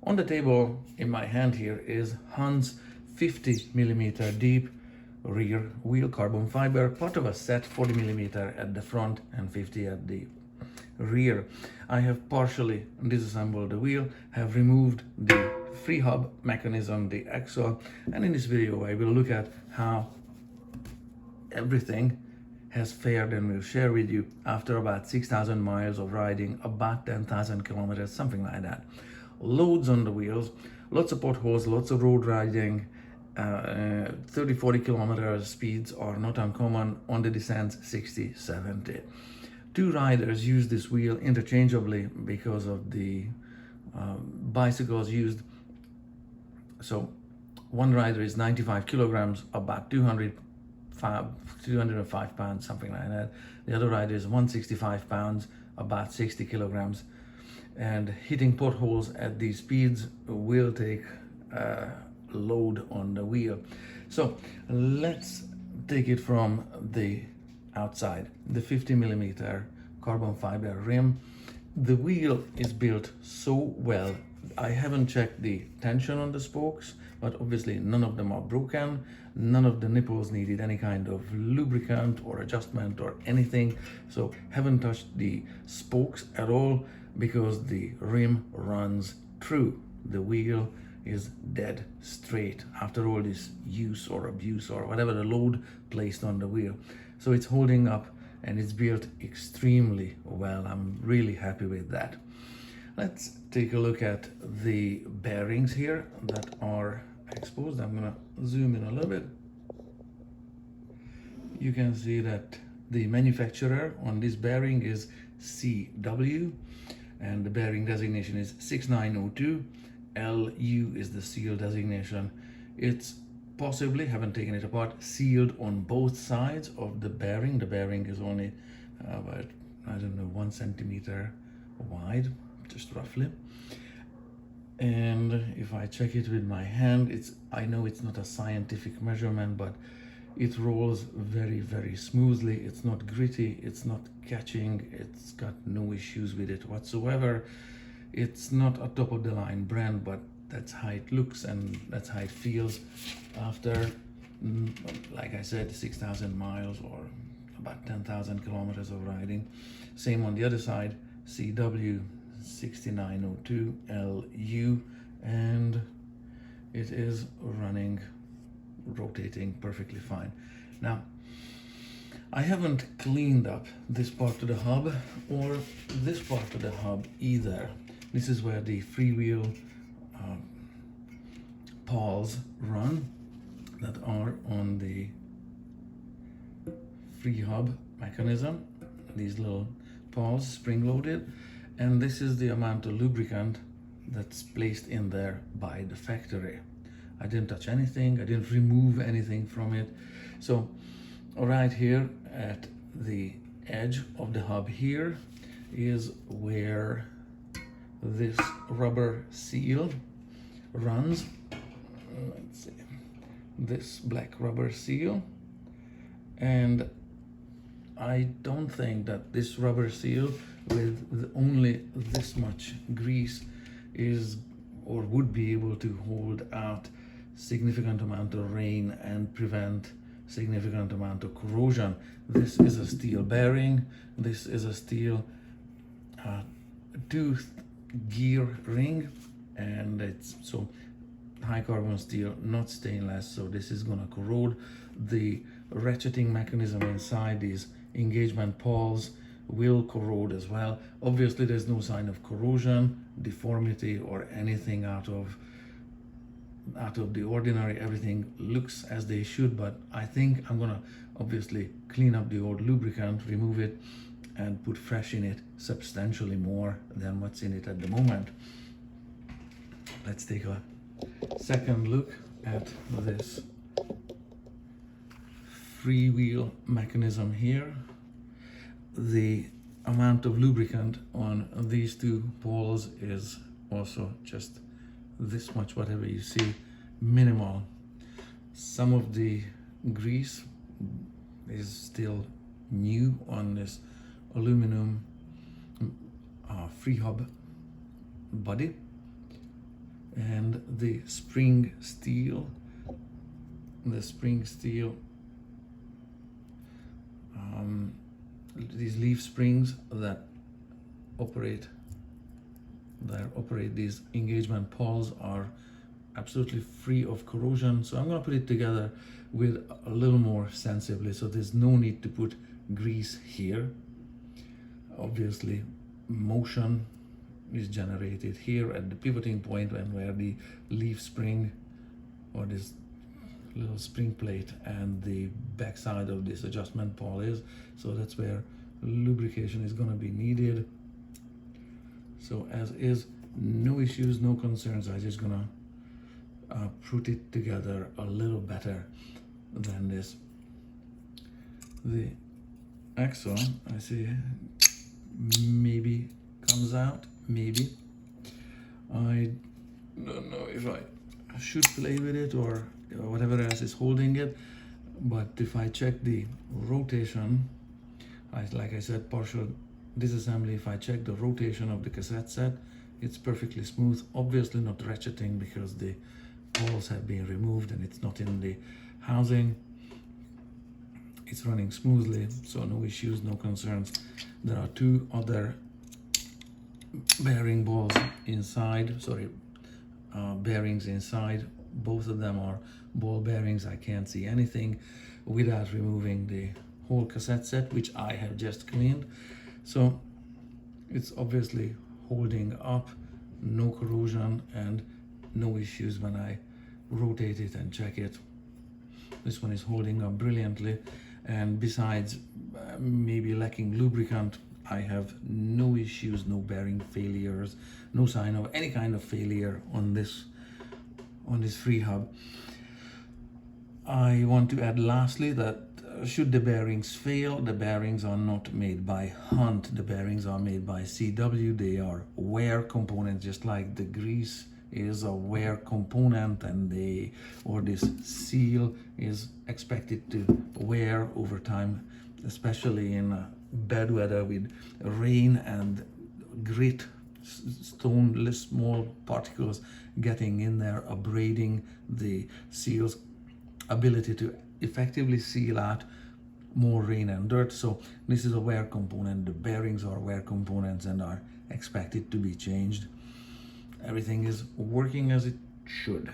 On the table in my hand here is Hans 50mm deep rear wheel carbon fiber, part of a set 40mm at the front and 50 at the rear. I have partially disassembled the wheel, have removed the free hub mechanism, the axle, and in this video I will look at how everything has fared and will share with you after about 6,000 miles of riding, about 10,000 kilometers, something like that. Loads on the wheels, lots of potholes, lots of road riding. 30-40 kilometer speeds are not uncommon, on the descents 60-70. Two riders use this wheel interchangeably because of the bicycles used. So one rider is 95 kilograms, about 205 pounds, something like that. The other rider is 165 pounds, about 60 kilograms. And hitting potholes at these speeds will take load on the wheel. So let's take it from the outside. The 50mm carbon fiber rim. The wheel is built so well. I haven't checked the tension on the spokes, but obviously none of them are broken. None of the nipples needed any kind of lubricant or adjustment or anything. So haven't touched the spokes at all because the rim runs true. The wheel is dead straight after all this use or abuse or whatever the load placed on the wheel. So it's holding up and it's built extremely well. I'm really happy with that. Let's take a look at the bearings here that are exposed. I'm gonna zoom in a little bit. You can see that the manufacturer on this bearing is CW, and the bearing designation is 6902. LU is the seal designation. It's possibly, haven't taken it apart, sealed on both sides of the bearing. The bearing is only about, I don't know, 1 centimeter wide, just roughly. And if I check it with my hand, I know it's not a scientific measurement, but it rolls very, very smoothly. It's not gritty, it's not catching, it's got no issues with it whatsoever. It's not a top of the line brand, but that's how it looks and that's how it feels after, like I said, 6,000 miles or about 10,000 kilometers of riding. Same on the other side, CW 6902 LU, and it is running, rotating perfectly fine. Now, I haven't cleaned up this part of the hub or this part of the hub either. This is where the freewheel pawls run that are on the free hub mechanism. These little paws, spring-loaded, and this is the amount of lubricant that's placed in there by the factory. I didn't touch anything, I didn't remove anything from it. So right here at the edge of the hub here is where this rubber seal runs. Let's see, this black rubber seal, and I don't think that this rubber seal with only this much grease is or would be able to hold out significant amount of rain and prevent significant amount of corrosion. This is a steel bearing, this is a steel tooth gear ring, and it's so high carbon steel, not stainless, so this is gonna corrode. The ratcheting mechanism inside these engagement pawls will corrode as well. Obviously there's no sign of corrosion, deformity, or anything out of the ordinary. Everything looks as they should, but I think I'm gonna obviously clean up the old lubricant, remove it, and put fresh in it, substantially more than what's in it at the moment. Let's take a second look at this freewheel mechanism here. The amount of lubricant on these two poles is also just this much, whatever you see, minimal. Some of the grease is still new on this aluminum free hub body, And the spring steel, these leaf springs that operate these engagement pawls are absolutely free of corrosion. So I'm going to put it together with a little more sensibly, so there's no need to put grease here. Obviously motion is generated here at the pivoting point where the leaf spring or this little spring plate and the backside of this adjustment pawl is. So that's where lubrication is going to be needed. So as is, no issues, no concerns. I'm just gonna put it together a little better than this. The axle, I see, maybe comes out, maybe. I don't know if I should play with it or whatever else is holding it, but if I check the rotation, like I said, partial disassembly, if I check the rotation of the cassette set, it's perfectly smooth. Obviously not ratcheting because the pawls have been removed and it's not in the housing. It's running smoothly, so no issues, no concerns. There are two other bearing balls inside, bearings inside. Both of them are ball bearings. I can't see anything without removing the whole cassette set, which I have just cleaned. So it's obviously holding up, no corrosion and no issues when I rotate it and check it. This one is holding up brilliantly, and besides maybe lacking lubricant, I have no issues, no bearing failures, no sign of any kind of failure on this free hub. I want to add lastly that should the bearings fail, the bearings are not made by Hunt, the bearings are made by CW. They are wear components, just like the grease is a wear component, and this seal is expected to wear over time, especially in bad weather with rain and grit, small particles getting in there, abrading the seal's ability to effectively seal out more rain and dirt. So this is a wear component. The bearings are wear components and are expected to be changed. Everything is working as it should.